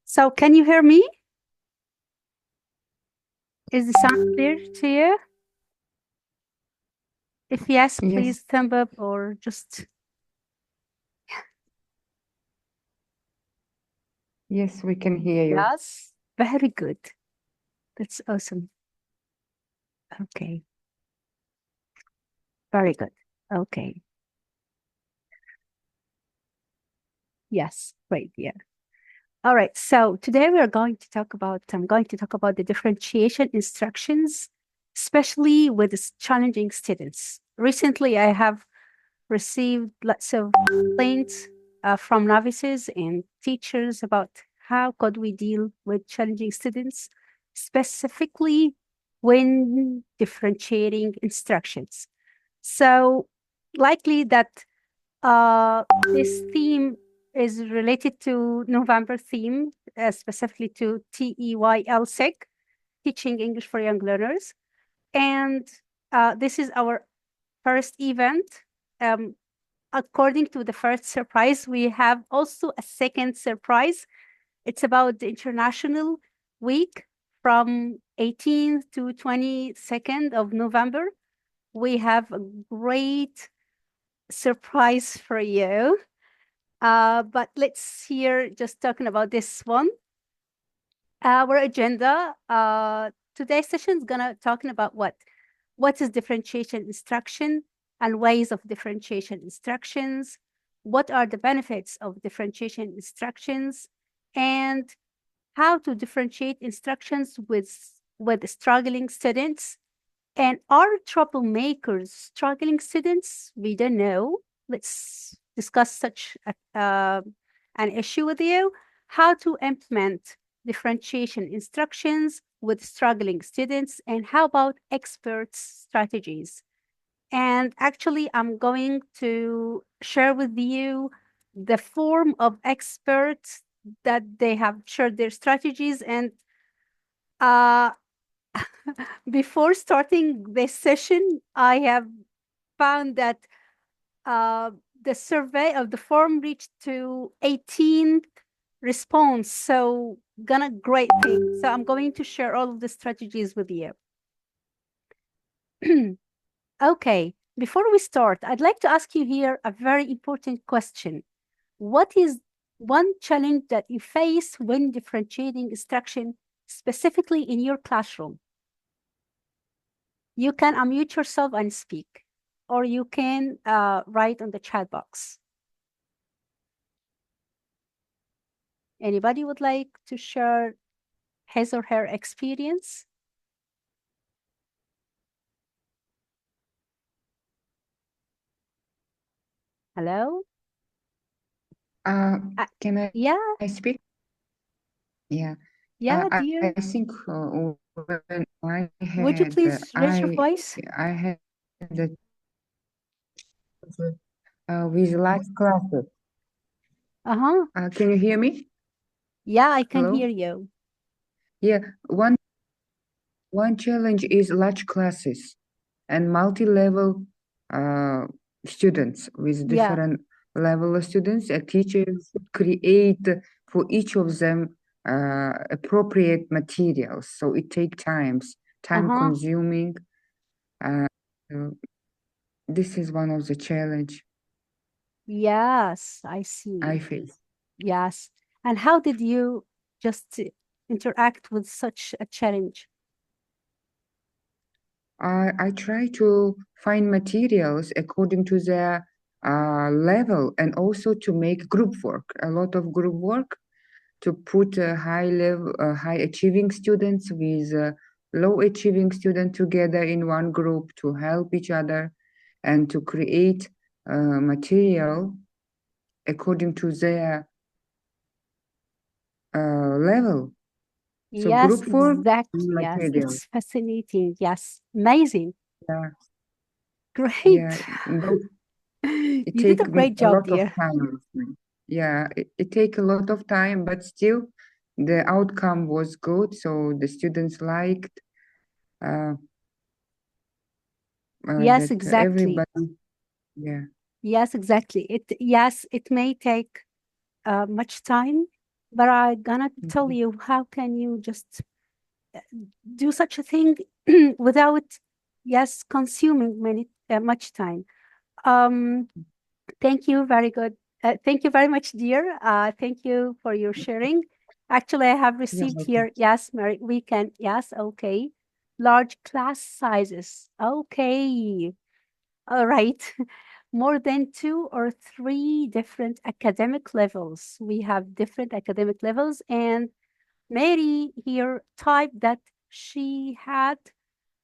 So can you hear me? Is the sound clear to you? If yes, please Yes, thumb up or just yes, we can hear you. yes. Very good. That's awesome. Okay. Very good. Okay. Yes. Great. Yeah. All right. So today I'm going to talk about the differentiation instructions, especially with challenging students. Recently, I have received lots of complaints from novices and teachers about how could we deal with challenging students, specifically when differentiating instructions. So likely that this theme is related to November theme, specifically to TEYL Teaching English for Young Learners. And this is our first event. Um, According to the first surprise, we have also a second surprise. It's about the International Week from 18th to 22nd of November. We have a great surprise for you. But let's hear just talking about this one. Our agenda, today's session is gonna talking about what is differentiation instruction and ways of differentiation instructions, what are the benefits of differentiation instructions, and how to differentiate instructions with struggling students. And are troublemakers struggling students? We don't know. Let's discuss such an issue with you. How to implement differentiation instructions with struggling students, and how about experts strategies? And actually, I'm going to share with you the form of experts that they have shared their strategies. And uh, before starting this session, I have found that uh, the survey of the form reached to 18th response. So gonna great thing. So I'm going to share all of the strategies with you. Okay, before we start, I'd like to ask you here a very important question. What is one challenge that you face when differentiating instruction, specifically in your classroom? You can unmute yourself and speak, or you can write on the chat box. Anybody would like to share his or her experience? Hello? Uh, Uh, can yeah, I speak? Yeah. yeah, I dear. think when I Would you had please raise your voice? I had the with live classes. Uh-huh. Can you hear me? Yeah, I can hear Hello? you. Yeah. One challenge is large classes and multi-level uh, students with Yeah. different level of students. A teacher should create for each of them appropriate materials. So it takes time Uh-huh. consuming. Uh, uh, this is one of the challenge Yes, I I see. face. Yes. And how did you just interact with such a challenge? I try to find materials according to their level and also to make group work, a lot of group work to put high achieving students with low achieving students together in one group to help each other and to create material according to their level. So Yes, group work exactly. and Yes, material. it's fascinating. Yes, amazing. Yeah, yeah. Great. But it You did take a great a job, lot of dear. time. Yeah, it take a lot of time, but still the outcome was good. So the students liked uh, Yes, that exactly. everybody, yeah, Yes, exactly. It may take much time, but I'm gonna tell you, how can you just do such a thing without, yes, consuming much time? Um, Thank you. Very good. Thank you very much, dear. Thank you for your sharing. Actually, I have You're received welcome. here, yes, Mary, we can, yes, okay. Large class sizes. Okay. All right. More than 2 or 3 different academic levels. We have different academic levels, and Mary here typed that she had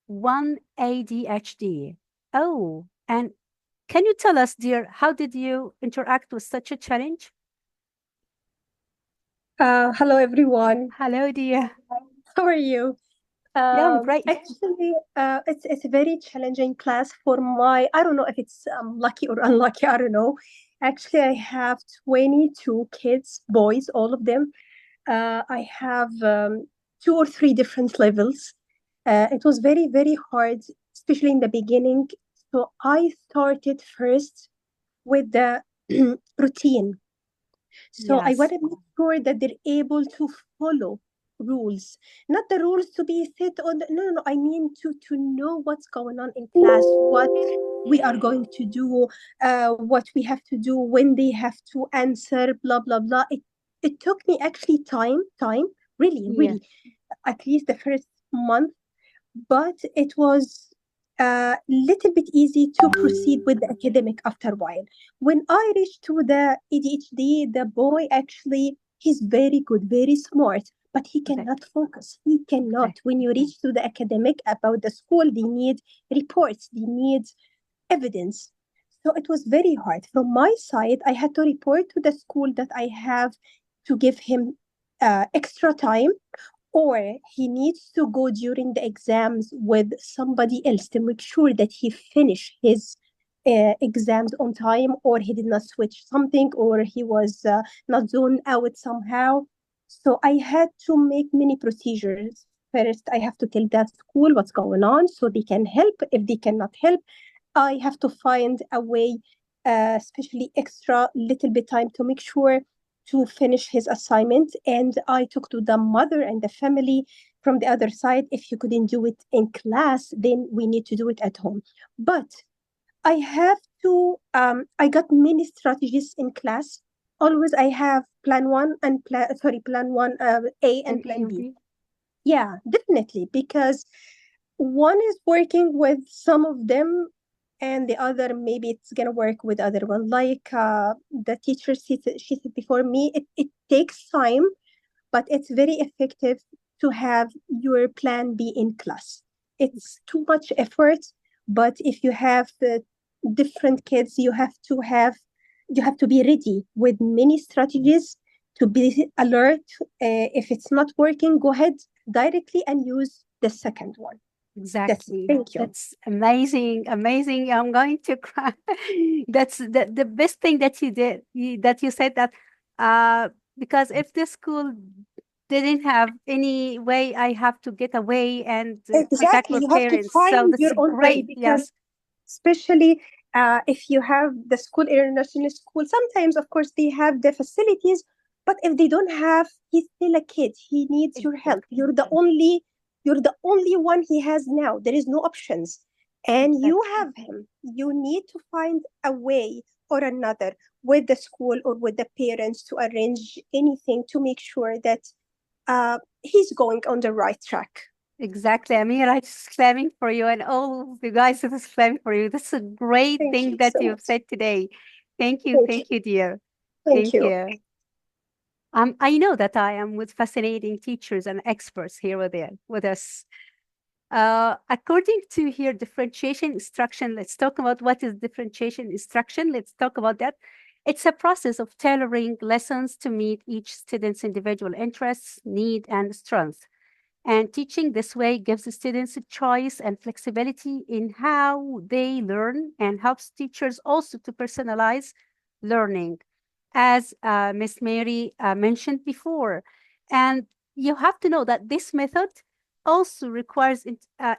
one ADHD. Oh, and can you tell us, dear, how did you interact with such a challenge? Hello everyone. Hello, dear. How are you? Yeah, I'm great. Actually, it's a very challenging class for my. I don't know if it's lucky or unlucky. I don't know. Actually, I have 22 kids, boys, all of them. I have 2 or 3 different levels. It was very, very hard, especially in the beginning. So I started first with the routine. So I want Yes, to make sure that they're able to follow rules, not the rules to be set on. No. I mean to know what's going on in class, what we are going to do, what we have to do when they have to answer, blah blah blah. It took me actually time, really, yeah, really, at least the first month, but it was a little bit easy to proceed with the academic after a while. When I reached to the ADHD, the boy actually, he's very good, very smart, but he exactly, cannot focus. He cannot. exactly. When you reach to the academic about the school, they need reports, they need evidence. So it was very hard. From my side, I had to report to the school that I have to give him extra time, or he needs to go during the exams with somebody else to make sure that he finish his exams on time, or he did not switch something, or he was not zoned out somehow. So I had to make many procedures. First, I have to tell that school what's going on so they can help. If they cannot help, I have to find a way, especially extra little bit time to make sure to finish his assignment. And I talked to the mother and the family from the other side. If you couldn't do it in class, then we need to do it at home. But I have to, I got many strategies in class. Always I have plan one and plan one, A and And A plan and B. B. Yeah, definitely. Because one is working with some of them and the other maybe it's gonna work with other one, like the teacher she said before me, it takes time, but it's very effective to have your plan B in class. It's too much effort, but if you have different kids, you have to be ready with many strategies to be alert. If it's not working, go ahead directly and use the second one. That's it. Exactly. Thank you. That's amazing, amazing. I'm going to cry. That's the best thing that you did, that you said that, because if the school didn't have any way, I have to get away and contact Exactly. with You have to parents. So find that's your own way, great. because Yes, especially if you have the school, international school, sometimes of course they have the facilities, but if they don't have, he's still a kid, he needs your help. exactly, You're the only one he has now. There is no options, and you exactly. have him. You need to find a way or another with the school or with the parents to arrange anything to make sure that he's going on the right track. Exactly. Amira is clapping for you, and all of the guys is clapping for you. This is a great Thank thing you that so you've much. said today. Thank you. Thank you. Thank you, dear. Thank Thank you. you. I know that I am with fascinating teachers and experts here with us. According to here, differentiation instruction, let's talk about what is differentiation instruction. Let's talk about that. It's a process of tailoring lessons to meet each student's individual interests, need, and strengths. And teaching this way gives the students a choice and flexibility in how they learn, and helps teachers also to personalize learning, as Miss Mary mentioned before. And you have to know that this method also requires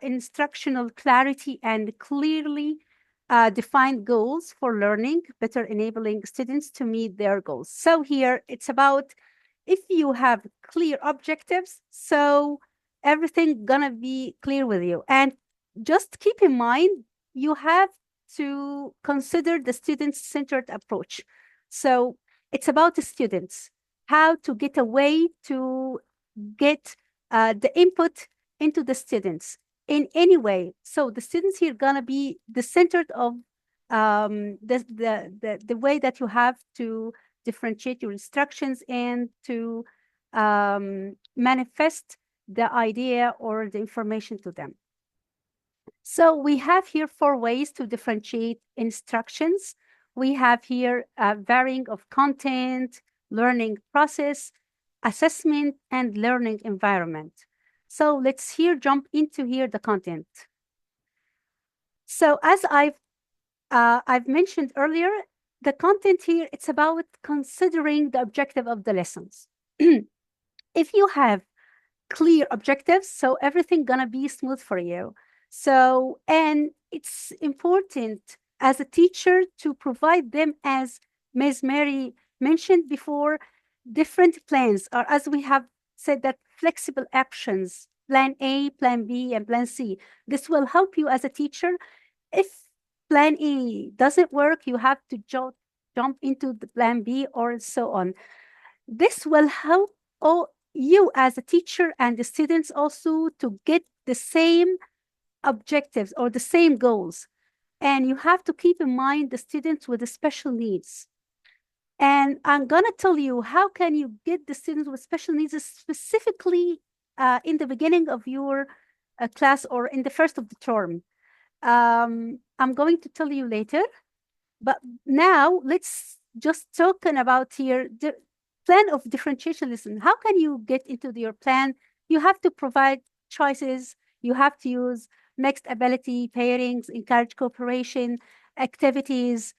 instructional clarity and clearly defined goals for learning, better enabling students to meet their goals. So here it's about if you have clear objectives, so everything gonna be clear with you. And just keep in mind, you have to consider the student-centered approach. So it's about the students, how to get a way to get the input into the students in any way. So the students here gonna be the center of the way that you have to differentiate your instructions and to manifest the idea or the information to them. So we have here 4 ways to differentiate instructions. We have here varying of content, learning process, assessment, and learning environment. So let's here jump into here the content. So as I've mentioned earlier, the content here, it's about considering the objective of the lessons. If you have clear objectives, so everything gonna be smooth for you. So, and it's important as a teacher to provide them, as Ms. Mary mentioned before, different plans, or as we have said, that flexible actions, plan A, plan B, and plan C. This will help you as a teacher. If plan A doesn't work, you have to jump into the plan B or so on. This will help you as a teacher and the students also to get the same objectives or the same goals. And you have to keep in mind the students with the special needs. And I'm gonna tell you how can you get the students with special needs specifically in the beginning of your class or in the first of the term. I'm going to tell you later, but now let's just talking about here the plan of differentiation lesson. How can you get into your plan? You have to provide choices. You have to use mixed ability pairings, encourage cooperation, activities,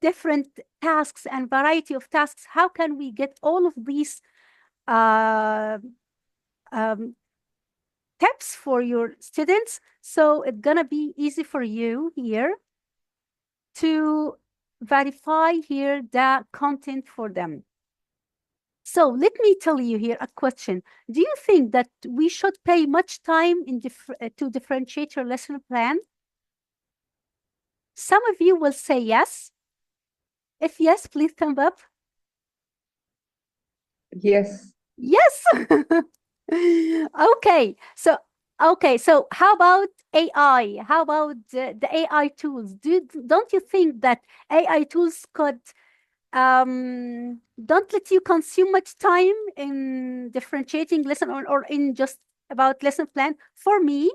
different tasks and variety of tasks. How can we get all of these tips for your students? So it's gonna be easy for you here to verify here the content for them. So let me tell you here a question. Do you think that we should pay much time in to differentiate your lesson plan? Some of you will say yes. If yes, please thumb up. Yes. Yes. Okay. So how about AI? How about the AI tools? Don't you think that AI tools could don't let you consume much time in differentiating lesson or in just about lesson plan? For me,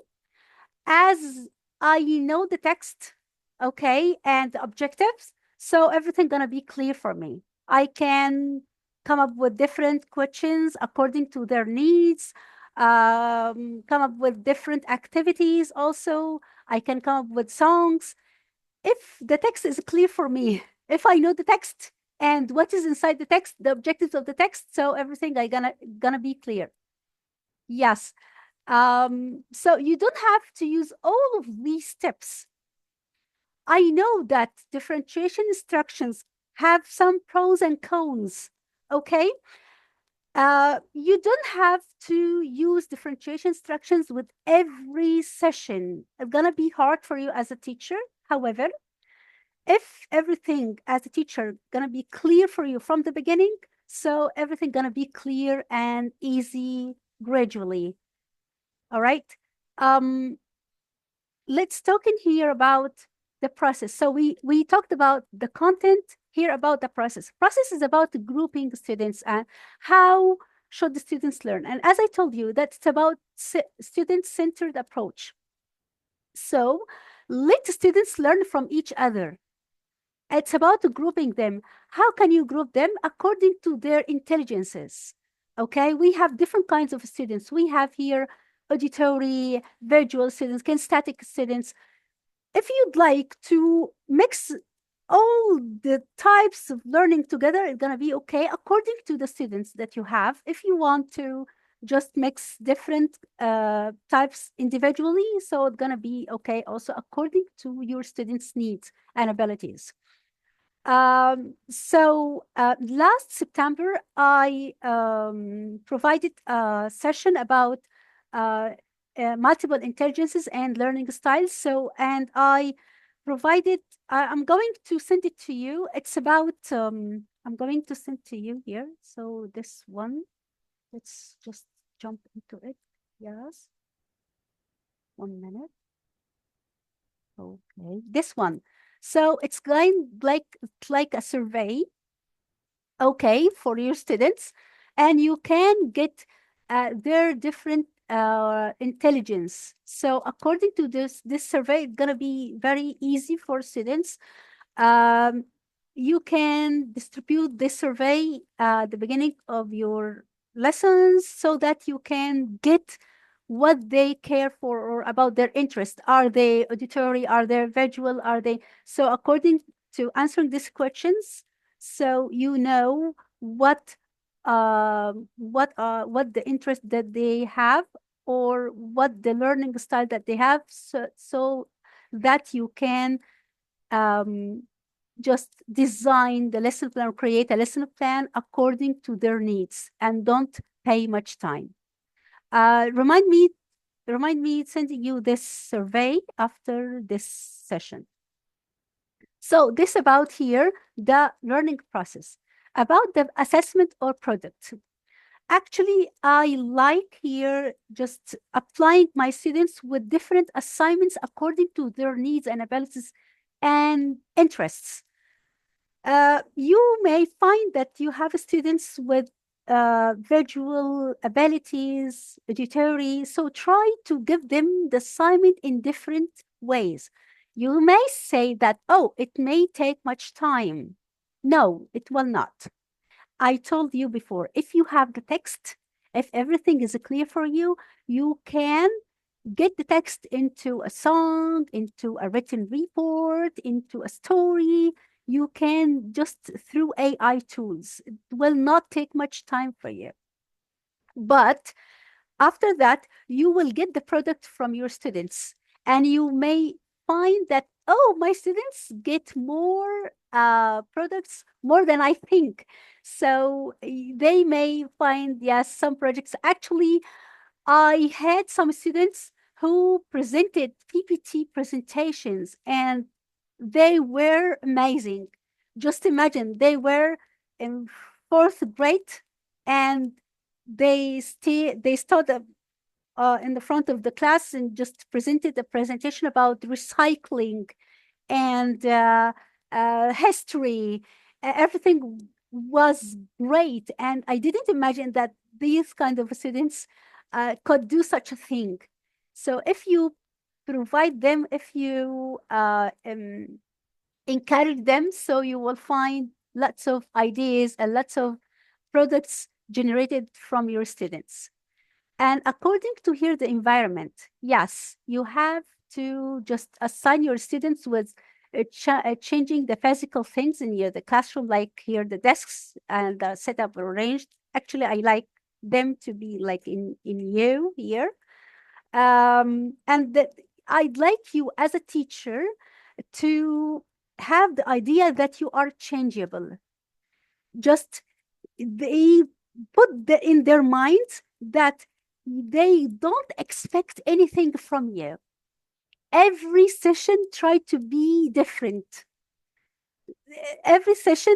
as I know the text, okay, and the objectives, so everything gonna be clear for me. I can come up with different questions according to their needs, come up with different activities also. I can come up with songs. If the text is clear for me, if I know the text and what is inside the text, the objectives of the text, so everything gonna be clear. Yes. So you don't have to use all of these steps. I know that differentiation instructions have some pros and cons, okay? You don't have to use differentiation instructions with every session. It's gonna be hard for you as a teacher. However, if everything as a teacher gonna be clear for you from the beginning, so everything gonna be clear and easy gradually. All right. Let's talk in here about the process. So we talked about the content, here about the process. Process is about grouping students and how should the students learn. And as I told you, that's about student-centered approach. So let students learn from each other. It's about grouping them. How can you group them? According to their intelligences. Okay, we have different kinds of students. We have here auditory, visual students, kinesthetic students. If you'd like to mix all the types of learning together, it's gonna be okay according to the students that you have. If you want to just mix different types individually, so it's gonna be okay also according to your students' needs and abilities. Last September, I provided a session about multiple intelligences and learning styles. And I provided, I'm going to send it to you. It's about, I'm going to send to you here. So this one, let's just jump into it. Yes. 1 minute. Okay, this one. So it's going like a survey, okay, for your students, and you can get their different intelligence. So according to this survey, it's gonna be very easy for students. You can distribute this survey at the beginning of your lessons so that you can get what they care for or about their interest. Are they auditory? Are they visual? Are they? So according to answering these questions, so you know what the interest that they have or what the learning style that they have, so that you can just design the lesson plan or create a lesson plan according to their needs and don't pay much time. Remind me sending you this survey after this session. So this about here, the learning process. About the assessment or product. Actually, I like here just applying my students with different assignments according to their needs and abilities and interests. You may find that you have students with visual abilities, auditory, so try to give them the assignment in different ways. You may say that, oh, it may take much time. No, it will not. I told you before, if you have the text, if everything is clear for you, you can get the text into a song, into a written report, into a story. You can just through AI tools. It will not take much time for you. But after that, you will get the product from your students and you may find that, oh, my students get more products more than I think. So they may find, yes, some projects. Actually, I had some students who presented PPT presentations and they were amazing. Just imagine they were in 4th grade and they stood up in the front of the class and just presented a presentation about recycling and history. Everything was great, and I didn't imagine that these kind of students could do such a thing. So if you provide them, if you encourage them, so you will find lots of ideas and lots of products generated from your students. And according to here, the environment, yes, you have to just assign your students with changing the physical things in the classroom, like here, the desks and the setup arranged. Actually, I like them to be like in you here. And that I'd like you as a teacher to have the idea that you are changeable. Just they put in their minds that they don't expect anything from you. Every session try to be different. Every session,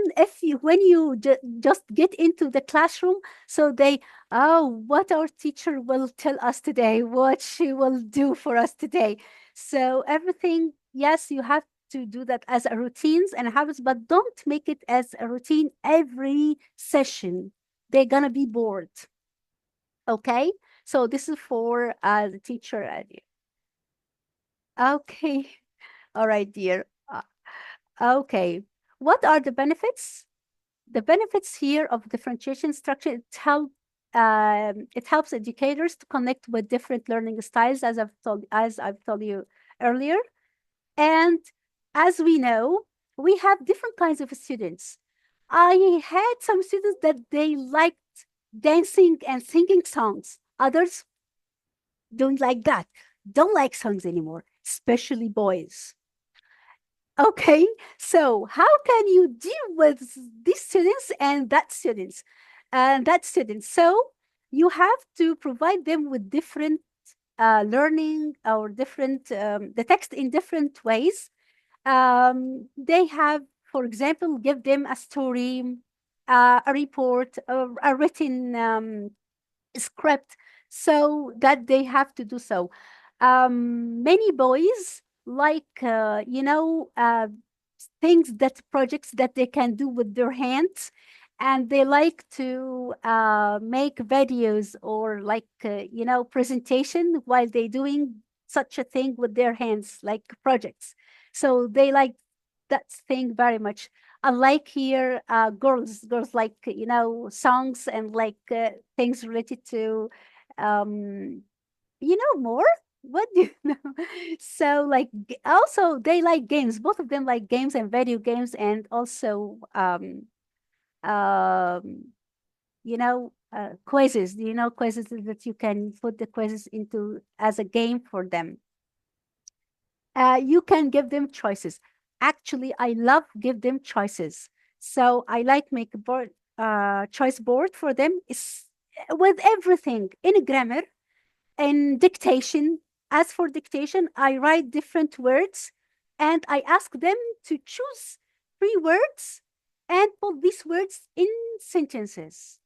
when you just get into the classroom, so they, oh, what our teacher will tell us today, what she will do for us today. So everything, yes, you have to do that as a routines and habits, but don't make it as a routine every session. They're gonna be bored. Okay, so this is for the teacher and you. Okay, all right, dear. Okay, what are the benefits? The benefits here of differentiation structure, it helps educators to connect with different learning styles, as I've told you earlier. And as we know, we have different kinds of students. I had some students that they liked dancing and singing songs. Others don't like that, don't like songs anymore, especially boys. Okay, so how can you deal with these students and that students So you have to provide them with different learning or different the text in different ways. They have, for example, give them a story, a report, a written script, so that they have to do so. Many boys like, things that projects that they can do with their hands, and they like to make videos or like, presentation while they doing such a thing with their hands, like projects. So they like that thing very much. Unlike here, girls like, songs and like things related to, um, more. What do you know? So like also they like games. Both of them like games and video games, and also quizzes. Do you know quizzes that you can put the quizzes into as a game for them? You can give them choices. Actually, I love give them choices. So I like make a board, choice board for them. Is with everything in grammar and dictation. As for dictation, I write different words and I ask them to choose 3 words and put these words in sentences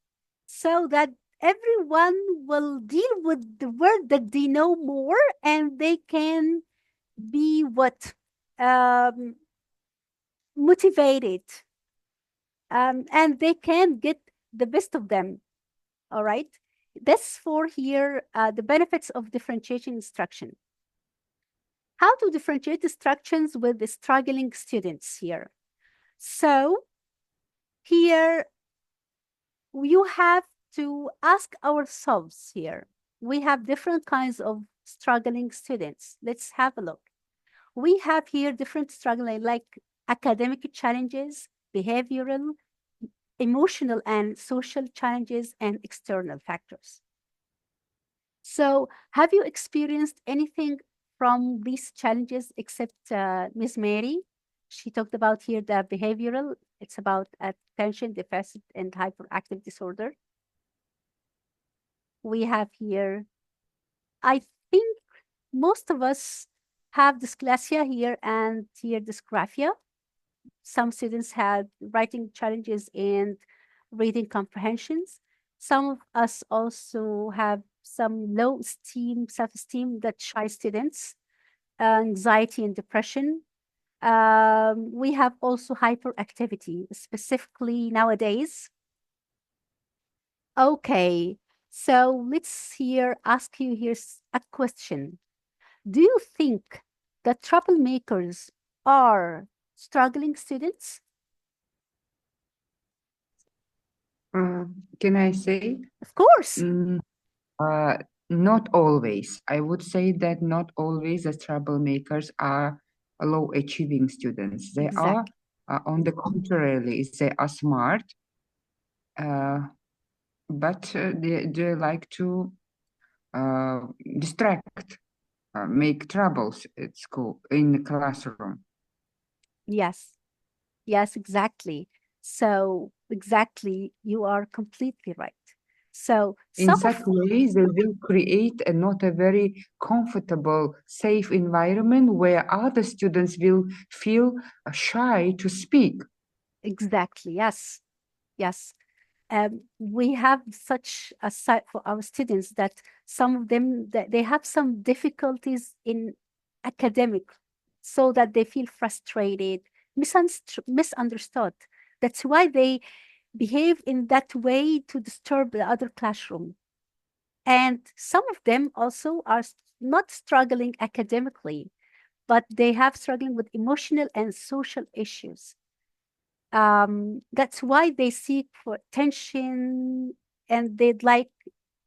so that everyone will deal with the word that they know more, and they can be what, um, motivated, and they can get the best of them. All right. That's for here, the benefits of differentiation instruction. How to differentiate instructions with the struggling students here. So here you have to ask ourselves here. We have different kinds of struggling students. Let's have a look. We have here different struggling, like academic challenges, behavioral, emotional and social challenges, and external factors. So have you experienced anything from these challenges except Ms. Mary? She talked about here the behavioral. It's about attention deficit and hyperactive disorder. We have here, I think most of us have dysclasia here and here dysgraphia. Some students had writing challenges and reading comprehensions. Some of us also have some low esteem, self-esteem, that shy students, anxiety and depression. We have also hyperactivity, specifically nowadays. Okay, so let's here ask you here's a question. Do you think that troublemakers are struggling students? Can I say? Of course. Mm, not always. I would say that not always the troublemakers are low achieving students. They are, Exactly. on the contrary, they are smart, but they like to distract, make troubles at school, in the classroom. Yes. Yes, exactly. So exactly, you are completely right. So In some of, such ways, they will create a not a very comfortable, safe environment where other students will feel shy to speak. exactly, yes, yes. We have such a site for our students that some of them that they have some difficulties in academic, so that they feel frustrated, misunderstood. That's why they behave in that way to disturb the other classroom. And some of them also are not struggling academically, but they have struggling with emotional and social issues. That's why they seek for attention, and they'd like,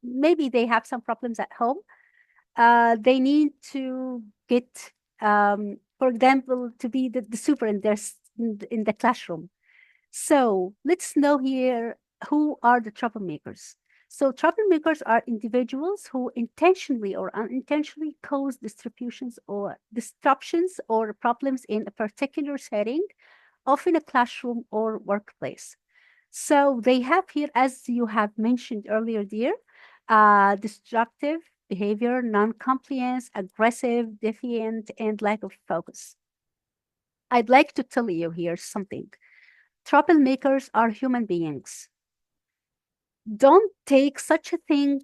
maybe they have some problems at home. They need to get, for example, to be the super in in the classroom. So let's know here who are the troublemakers. So troublemakers are individuals who intentionally or unintentionally cause disruptions or problems in a particular setting, often a classroom or workplace. So they have here, as you have mentioned earlier, dear, destructive behavior, non-compliance, aggressive, defiant, and lack of focus. I'd like to tell you here something. Troublemakers are human beings. Don't take such a thing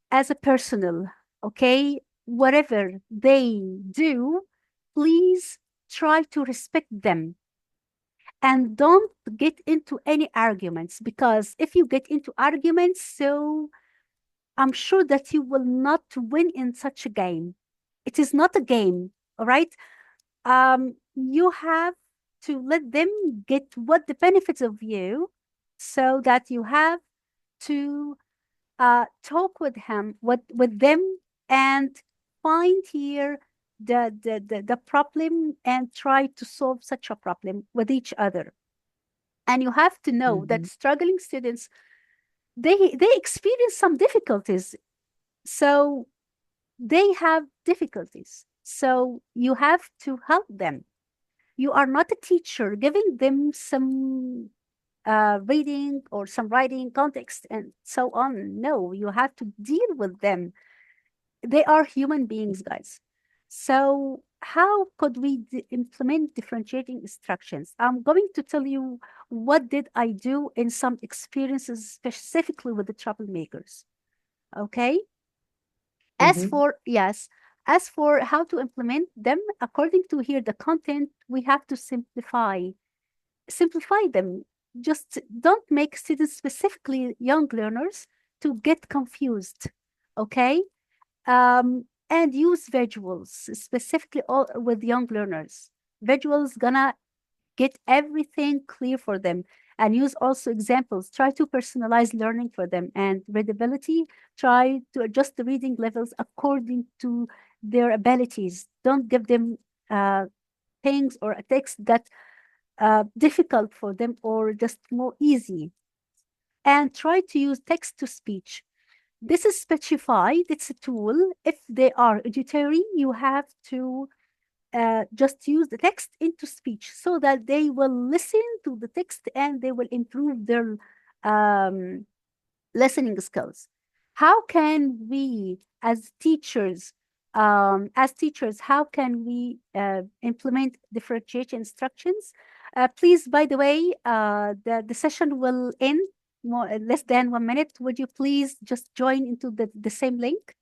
as a personal, okay? Whatever they do, please try to respect them and don't get into any arguments, because if you get into arguments, so I'm sure that you will not win in such a game. It is not a game, all right? You have to let them get what the benefits of you, so that you have to talk with them and find here the problem and try to solve such a problem with each other. And you have to know that struggling students, they experience some difficulties. So they have difficulties. So you have to help them. You are not a teacher giving them some reading or some writing context and so on. No, you have to deal with them. They are human beings, guys. So how could we implement differentiating instructions? I'm going to tell you what did I do in some experiences, specifically with the troublemakers. Okay. As for, yes, as for how to implement them, according to here the content, we have to simplify them. Just don't make students, specifically young learners, to get confused. Okay. And use visuals, specifically with young learners. Visuals gonna get everything clear for them, and use also examples. Try to personalize learning for them, and readability. Try to adjust the reading levels according to their abilities. Don't give them things or a text that difficult for them or just more easy. And try to use text to speech. This is specified, it's a tool. If they are auditory, you have to just use the text into speech so that they will listen to the text and they will improve their listening skills. How can we, as teachers, how can we implement differentiation instructions? Please, by the way, the session will end less than 1 minute. Would you please just join into the same link?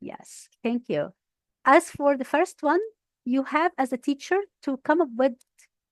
Yes, thank you. As for the first one, you have as a teacher to come up with